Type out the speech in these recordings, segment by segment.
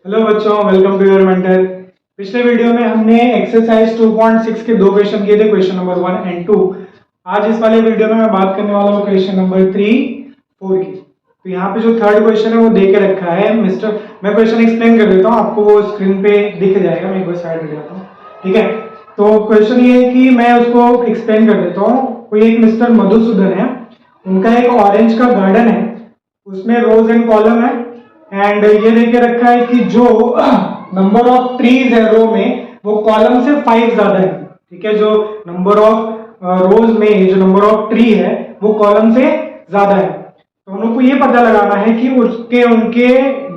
Hello बच्चों, welcome to your mentor. पिछले video में हमने एक्सरसाइज 2.6 के दो क्वेश्चन किए थे, क्वेश्चन नंबर 1 एंड 2। आज इस वाले वीडियो में मैं बात करने वाला हूँ क्वेश्चन नंबर 3, 4 की। तो यहाँ पे जो थर्ड क्वेश्चन है वो दे के रखा है मिस्टर। मैं क्वेश्चन एक्सप्लेन कर देता हूँ, आपको वो स्क्रीन पे दिख जाएगा। मैं एक बार साइड हट जाता हूँ, ठीक है। तो क्वेश्चन ये है कि मैं उसको एक्सप्लेन कर देता हूँ। कोई एक मिस्टर मधुसूदन है, उनका एक ऑरेंज का गार्डन है, उसमें रोज एंड कॉलम है एंड ये लेके रखा है कि जो नंबर ऑफ ट्रीज है रो में वो कॉलम से 5 ज्यादा है, ठीक है। जो नंबर ऑफ रोज में जो नंबर ऑफ ट्री है वो कॉलम से ज्यादा है। तो हम लोग को ये पता लगाना है कि उसके उनके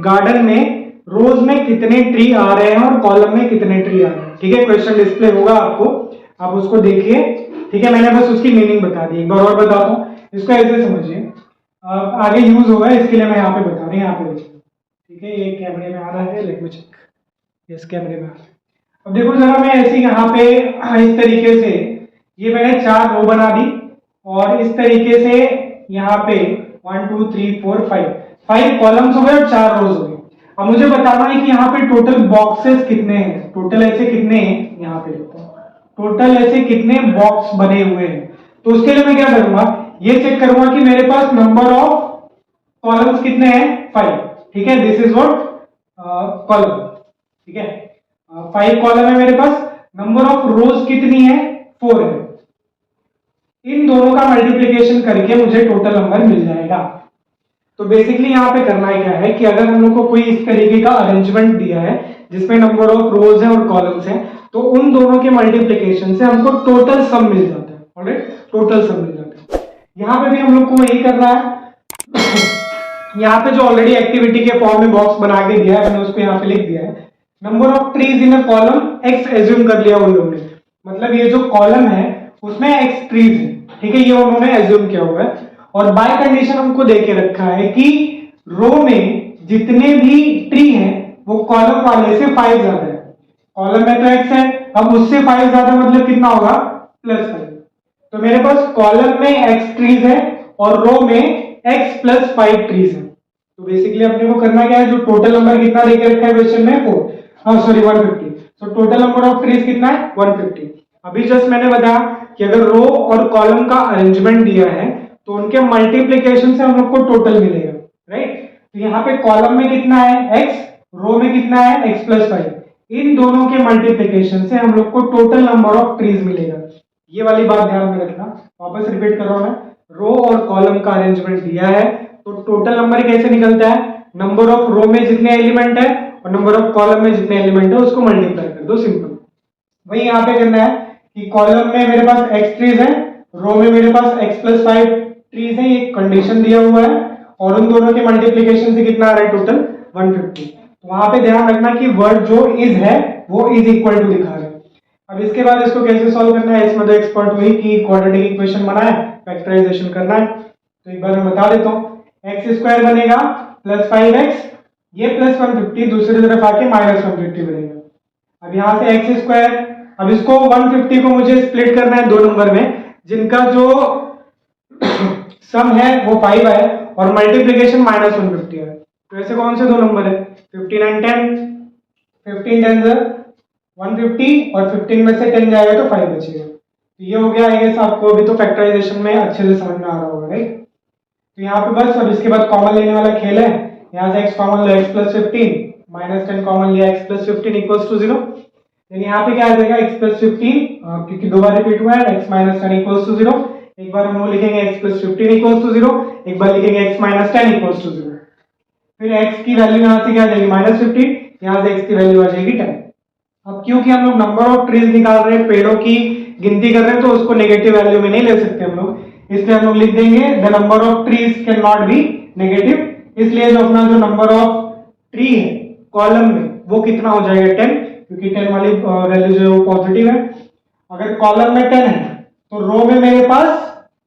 गार्डन में रोज में कितने ट्री आ रहे हैं और कॉलम में कितने ट्री आ रहे हैं, ठीक है। क्वेश्चन डिस्प्ले होगा आपको, आप उसको देखिए, ठीक है। मैंने बस उसकी मीनिंग बता दी, एक बार और बताता हूँ। इसको ऐसे समझिए, आगे यूज होगा, इसके लिए मैं यहाँ पे बता रही हूँ, यहाँ पे देखिए, ठीक है। ये कैमरे में आ रहा है, लेट मी चेक, इस कैमरे में आ रहा है। अब देखो जरा, मैं ऐसे यहाँ पे इस तरीके से ये मैंने 4 रो बना दी और इस तरीके से यहाँ पे 1 2 3 4 5 कॉलम्स हो गए और 4 रोज हो गए। अब मुझे बताना है कि यहाँ पे टोटल बॉक्सेस कितने हैं, टोटल ऐसे कितने हैं, यहाँ पे देखो टोटल ऐसे कितने बॉक्स बने हुए हैं। तो उसके लिए मैं क्या करूंगा, ये चेक करूंगा कि मेरे पास नंबर ऑफ कॉलम्स कितने हैं, 5, ठीक है। दिस इज व्हाट कॉलम, ठीक है। 5 कॉलम है मेरे पास। नंबर ऑफ रोज कितनी है, 4 है। इन दोनों का मल्टीप्लिकेशन करके मुझे टोटल नंबर मिल जाएगा। तो बेसिकली यहाँ पे करना क्या है कि अगर हम लोग को कोई इस तरीके का अरेंजमेंट दिया है जिसमें नंबर ऑफ रोज है और कॉलम्स है, तो उन दोनों के मल्टीप्लिकेशन से हमको टोटल सम मिल जाता है। ऑलराइट, टोटल सम मिल जाता है। यहाँ पे भी हम लोग को वही करना है। यहाँ पे जो ऑलरेडी एक्टिविटी के फॉर्म में बॉक्स बना के दिया है, मैंने उसको यहाँ पे लिख दिया है। Number of trees in a column x assume कर लिया उन लोगों ने, मतलब ये जो कॉलम है उसमें एक्स ट्रीज है, ठीक है। ये उन्होंने एज्यूम किया हुआ है और बाय कंडीशन हमको दे के रखा है कि रो में जितने भी ट्री हैं वो कॉलम वाले से 5 ज्यादा है। कॉलम में तो एक्स है, अब उससे 5 ज्यादा मतलब कितना होगा, +5। तो मेरे पास कॉलम में एक्स ट्रीज है और रो में x + 5 ट्रीज है। तो बेसिकली अपने को करना क्या है, जो टोटल नंबर कितना देके रखा है क्वेश्चन में, 150। So total number of trees कितना है, 150। अभी जस्ट मैंने बताया कि अगर रो और कॉलम का अरेंजमेंट दिया है तो उनके मल्टीप्लिकेशन से हम लोग को टोटल मिलेगा, राइट। तो यहाँ पे कॉलम में कितना है x, रो में कितना है x + 5। इन दोनों के मल्टीप्लिकेशन से हम लोग को टोटल नंबर ऑफ ट्रीज मिलेगा। ये वाली बात ध्यान में रखना, वापस रिपीट कर रहा हूं मैं। रो और कॉलम का अरेंजमेंट दिया है तो टोटल नंबर कैसे निकलता है, नंबर ऑफ रो में जितने एलिमेंट है और नंबर ऑफ कॉलम में जितने एलिमेंट है उसको मल्टीप्लाई कर दो, सिंपल। वही यहाँ पे करना है कि कॉलम में मेरे पास x ट्रीज है, रो में मेरे पास x + 5 ट्रीज है, ये कंडीशन दिया हुआ है और उन दोनों के मल्टीप्लिकेशन से कितना आ रहा है, टोटल 150। तो वहां पे ध्यान रखना कि वर्ड जो इज है वो इज इक्वल टू दिखा रहा है। अब इसके बाद इसको कैसे सॉल्व करना है, इसमें तो एक्सपर्ट हुई कि क्वाड्रेटिक इक्वेशन बनाए, फैक्टराइजेशन करना है। तो एक बार मैं बता देता हूं, x² बनेगा +5x, ये +150 दूसरी तरफ आके -150 बनेगा। अब यहां से x², अब इसको 150 को मुझे स्प्लिट करना है दो नंबर में जिनका जो सम है वो 5 है और मल्टीप्लिकेशन -150 है। तो ऐसे कौन से दो नंबर है, 15 and 10, 15 10 150 और 15 में से 10 जाएगा तो 5 बचेगा। तो ये हो गया, आई गेस आपको अभी तो फैक्टराइजेशन में अच्छे से समझ में आ रहा होगा, राइट। तो यहाँ पे बस अब इसके बाद कॉमन लेने वाला खेल है। यहाँ से x कॉमन लो, x + 15, -10 कॉमन लिया, x + 15 = 0। यानी यहाँ पे क्या आ जाएगा, x + 15, क्योंकि दो बार रिपीट हुआ है, x - 10 = 0। एक बार हम वो लिखेंगे x + 15 = 0, एक बार लिखेंगे x - 10 = 0। फिर x की वैल्यू यहाँ से क्या आ जाएगी, -15, यहाँ से x की वैल्यू आ जाएगी 10। अब क्योंकि हम लोग नंबर ऑफ ट्रीज निकाल रहे हैं, पेड़ों की गिनती कर रहे हैं, तो उसको नेगेटिव वैल्यू में नहीं ले सकते हम लोग, इसलिए हम लोग लिख देंगे the number of trees can not be negative. इसलिए जो अपना जो नंबर ऑफ ट्री है कॉलम में वो कितना हो जाएगा, 10, क्योंकि 10 वाली वैल्यू जो है वो पॉजिटिव है। अगर कॉलम में 10 है तो रो में मेरे पास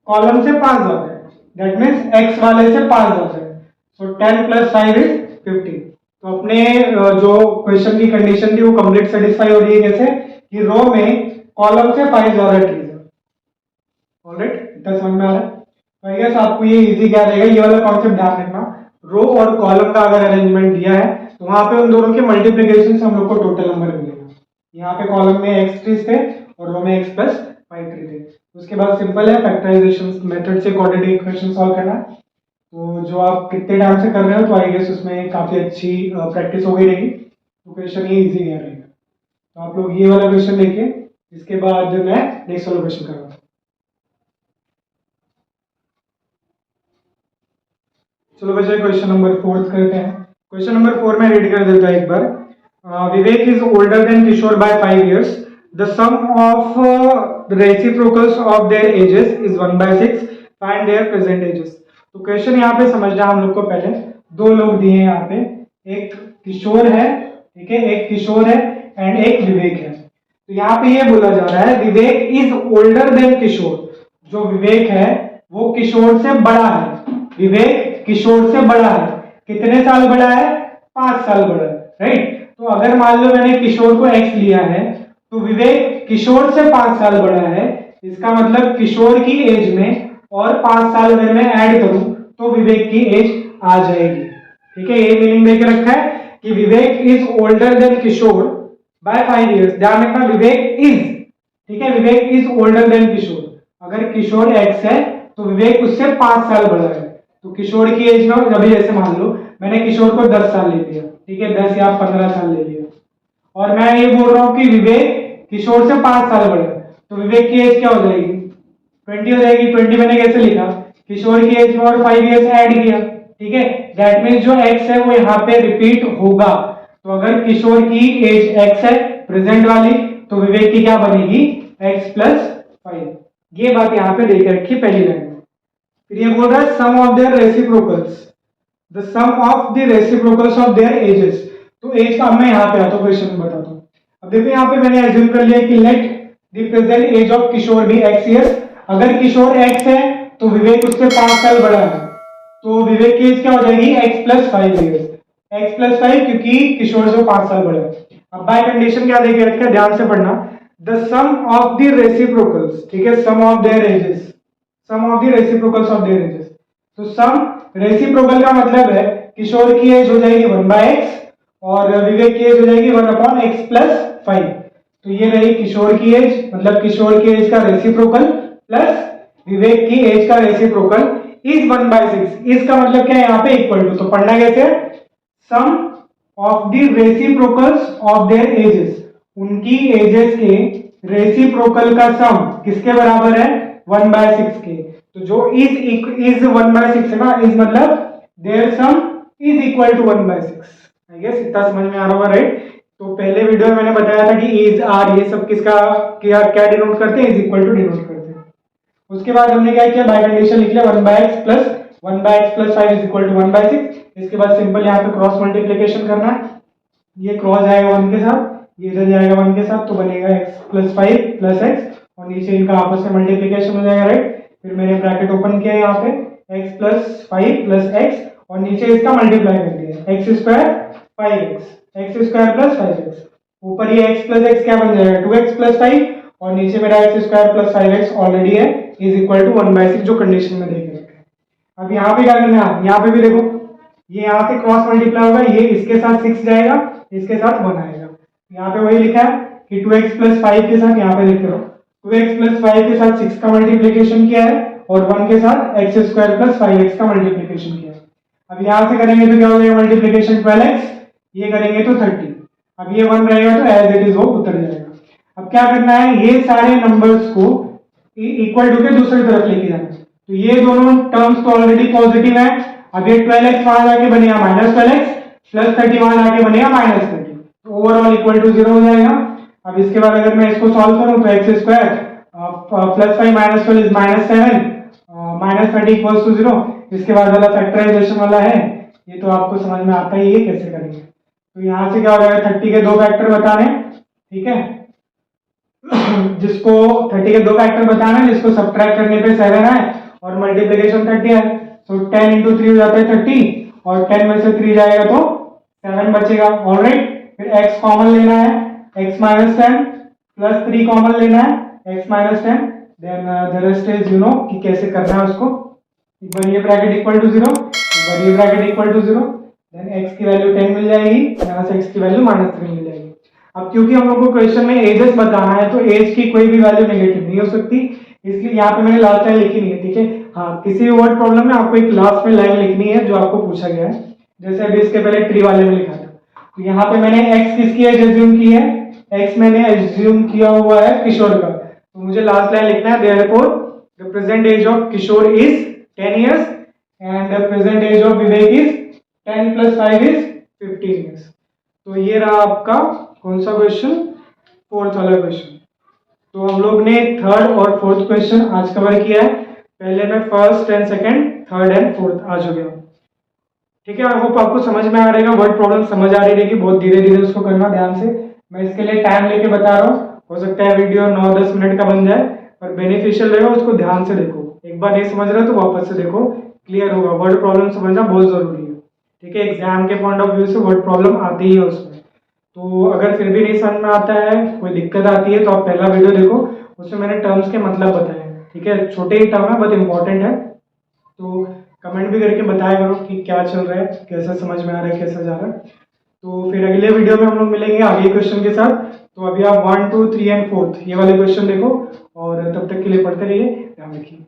कॉलम से 5 ज्यादा है, दैट मींस x वाले से 5 ज्यादा है। सो 10 + 5 = 15। तो अपने जो क्वेश्चन की कंडीशन थी वो कंप्लीट सेटिस्फाई हो रही है, कैसे कि रो में कॉलम से 5 ज्यादा ट्रीज है। ऑलराइट, इतना समझ में आ रहा है। तो आई गेस आपको ये इजी क्या रहेगा, ये वाला कॉन्सेप्ट ध्यान रखना। रो और कॉलम का अगर अरेंजमेंट दिया है तो वहां पे उन दोनों के मल्टीप्लीकेशन से हम लोग को टोटल नंबर मिलेगा। यहाँ पे कॉलम में एक्स ट्रीज थे और रो में एक्स प्लस वाई ट्री थे। उसके बाद सिंपल है, फैक्टराइजेशन मेथड से क्वाड्रेटिक इक्वेशन सॉल्व करना। तो जो आप कितने टाइम से कर रहे हो तो आई गेस उसमें काफी अच्छी प्रैक्टिस हो गई रहेगी, तो क्वेश्चन ये इजी गया रहेगा। तो आप लोग ये वाला क्वेश्चन देखिए, इसके बाद मैं नेक्स्ट वाला क्वेश्चन करूँगा। चलो बच्चे क्वेश्चन नंबर 4 करते हैं। क्वेश्चन नंबर 4 में रीड कर देता है एक बार। Vivek is older than Kishore by 5 years. The sum of the reciprocals of their ages is 1/6. Find their present ages. तो क्वेश्चन यहाँ पे समझना हम लोग को, पहले दो लोग दिए हैं यहाँ पे, एक किशोर है, ठीक है, एक किशोर है एंड एक विवेक है। तो यहाँ पे ये बोला जा रहा है विवेक इज ओल्डर देन किशोर। जो विवेक है वो किशोर से बड़ा है। विवेक किशोर से बड़ा है, कितने साल बड़ा है? 5 साल बड़ा है, राइट। तो अगर मान लो मैंने किशोर को x लिया है तो विवेक किशोर से 5 साल बड़ा है, इसका मतलब किशोर की एज में और 5 साल अगर मैं ऐड करूं तो विवेक की एज आ जाएगी, ठीक है। ये मीनिंग देके रखा है कि Vivek is older than Kishore by 5 years। ध्यान रखना, विवेक इज, ठीक है, Vivek is older than Kishore. अगर किशोर x है तो विवेक उससे 5 साल बड़ा है। तो किशोर की एज में अभी जैसे मान लो मैंने किशोर को 10 साल ले लिया, ठीक है, 10 या 15 साल ले लिया, और मैं ये बोल रहा हूं कि विवेक किशोर से 5 साल बड़ा है, तो विवेक की एज क्या हो जाएगी? 20 हो जाएगी। 20 मैंने कैसे लिखा? किशोर की एज में और 5 years ऐड किया, ठीक है। दैट मींस जो x है वो यहाँ पे रिपीट होगा। तो अगर किशोर की एज x है प्रेजेंट वाली, तो विवेक की क्या बनेगी? x + 5। ये बात यहाँ पे देके रखी पहली लाइन में। फिर ये बोल रहा है sum of their reciprocals, the sum of the reciprocals of their ages. तो एज का मैं यहाँ पे आता हूँ, क्वेश्चन में बताता हूँ। अब देखो यहाँ पे मैंने एज्यूम कर लिया कि let the present age of Kishore be x years। अगर किशोर x है तो विवेक उससे 5 साल बड़ा है, तो विवेक की एज क्या हो जाएगी? x + 5 years। x + 5 क्योंकि किशोर से 5 साल बड़ा है। अब बाय कंडीशन क्या देके रखा है, ध्यान से पढ़ना। The sum of the reciprocals, ठीक है, sum of their ages, sum of the reciprocals of their ages. तो सम रेसिप्रोकल का मतलब है किशोर की एज हो जाएगी 1/x और विवेक की एज हो जाएगी 1/x + 5। तो ये रही किशोर की एज, मतलब किशोर की एज का रेसिप्रोकल प्लस विवेक की एज का रेसिप्रोकल इज 1/6। इसका मतलब क्या है यहाँ पे? Equal to. तो पढ़ना कैसे? Sum of the reciprocals of their ages, उनकी एजेस के रेसिप्रोकल का सम किसके बराबर है? 1/6 के। तो जो इज 1/6 है ना, इज मतलब their sum is equal to 1/6। I guess इतना समझ में आ रहा होगा, राइट। तो पहले वीडियो में मैंने बताया था कि इज आर ये सब किसका क्या डिनोट करते हैं? इज इक्वल टू डिनोट करते हैं। उसके बाद हमने क्या किया? बाय कंडीशन लिख लिया 1/x + 5 इज इक्वल टू 1/6। इसके बाद सिंपल यहाँ पे क्रॉस मल्टीप्लिकेशन करना है। ये क्रॉस जाएगा 1 के साथ, ये इधर जाएगा 1 के साथ, तो बनेगा x + 5 + x और नीचे इनका आपस में मल्टीप्लिकेशन हो जाएगा, राइट। फिर मैंने ब्रैकेट ओपन किया यहाँ पे x + 5 + x और नीचे इसका मल्टीप्लाई कर दिया x² 5x, x² + 5x। ऊपर ये x + x क्या बन जाएगा? 2x + 5 और नीचे मेरा x² + 5x ऑलरेडी है, इज इक्वल टू 1/6 जो कंडीशन में देख रखा है। अब यहाँ पे क्या करना है? यहाँ पे भी देखो, ये यहाँ से क्रॉस मल्टीप्लाई होगा, ये इसके साथ 6 जाएगा, इसके साथ 1 आएगा। यहाँ पे वही लिखा है कि 2x + 5 के साथ, यहाँ पे देखते रहो, 2x + 5 के साथ 6 का मल्टीप्लिकेशन किया है और 1 के साथ x² + 5x का मल्टीप्लिकेशन किया है। अब यहाँ से करेंगे तो क्या हो जाएगा? मल्टीप्लिकेशन 12x, ये करेंगे तो 30। अब ये 1 रहेगा तो एज इट इज वो उतर जाएगा। अब क्या करना है? ये सारे नंबर्स को इक्वल टू के दूसरी तरफ लेके जाना है। तो ये दोनों टर्म्स तो ऑलरेडी पॉजिटिव है। अब ये 12x वहां जाके बनेगा -12x + 30 वहां जाके बनेगा -30, तो ओवरऑल इक्वल टू 0 हो जाएगा। अब इसके बाद अगर मैं इसको सॉल्व करूं तो x² + 5 - 12 इज -7 -30 = 0। इसके बाद वाला फैक्टराइजेशन वाला है, ये तो आपको समझ में आता ही है कैसे करेंगे। तो यहाँ से क्या हो जाएगा? 30 के 2 फैक्टर बताने, ठीक है, जिसको 30 के 2 फैक्टर बताना है, जिसको सब्ट्रैक्ट करने पे 7 है और मल्टीप्लिकेशन 30 है, तो 10 × 3 हो जाता है 30 और 10 में से 3 जाएगा तो 7 बचेगा, ऑलराइट। फिर x कॉमन लेना है, x - 10 + 3 कॉमन लेना है, x - 10, then the rest is you know कि कैसे करना है उसको। एक बार ये ब्रैकेट इक्वल टू 0, एक बार ये bracket equal to 0, then x की वैल्यू 10 मिल जाएगी, यहाँ से x की वैल्यू -3 मिल जाएगी। अब क्योंकि हम लोग को क्वेश्चन में एजेस बताना है तो एज की कोई भी वैल्यू नेगेटिव नहीं हो सकती, इसलिए यहाँ पे मैंने लास्ट लाइन लिखी नहीं है, ठीक है। हाँ, किसी भी वर्ड प्रॉब्लम में आपको एक लास्ट में लाइन लिखनी है जो आपको पूछा गया है, जैसे अभी इसके पहले ट्री वाले में लिखा था। तो यहाँ पे मैंने x किसकी एज एज्यूम की है, x मैंने एज्यूम किया हुआ है किशोर का, तो मुझे लास्ट लाइन लिखना है therefore the present age of Kishore is 10 years and the present age of Vivek is 10 + 5 is 15 years। तो ये रहा आपका कौन सा क्वेश्चन, फोर्थ वाला क्वेश्चन। तो हम लोग ने थर्ड और फोर्थ क्वेश्चन आज कवर किया है, पहले में first and second, third and fourth आज हो गया, ठीक है। आई होप आपको समझ में आ रहेगा, वर्ड प्रॉब्लम समझ आ रही रहेगी, बहुत धीरे धीरे उसको करना ध्यान से, मैं इसके लिए टाइम लेके बता रहा हूँ, हो सकता है वीडियो 9-10 मिनट का बन जाए, पर बेनिफिशियल रहेगा, उसको ध्यान से देखो, एक बार नहीं समझ रहे तो वापस से देखो, क्लियर होगा। वर्ड प्रॉब्लम समझना बहुत जरूरी है, ठीक है, एग्जाम के पॉइंट ऑफ व्यू से वर्ड प्रॉब्लम आती ही है उसमें। तो अगर फिर भी नहीं समझ में आता है, कोई दिक्कत आती है, तो आप पहला वीडियो देखो, उसमें मैंने टर्म्स के मतलब बताए हैं, ठीक है, छोटे ही टर्म है बहुत इंपॉर्टेंट है। तो कमेंट भी करके बताया करो कि क्या चल रहा है, कैसा समझ में आ रहा है, कैसा जा रहा है। तो फिर अगले वीडियो में हम लोग मिलेंगे आगे क्वेश्चन के साथ। तो अभी आप 1, 2, 3 एंड 4 ये वाले क्वेश्चन देखो, और तब तक के लिए पढ़ते रहिए, ध्यान रखिए।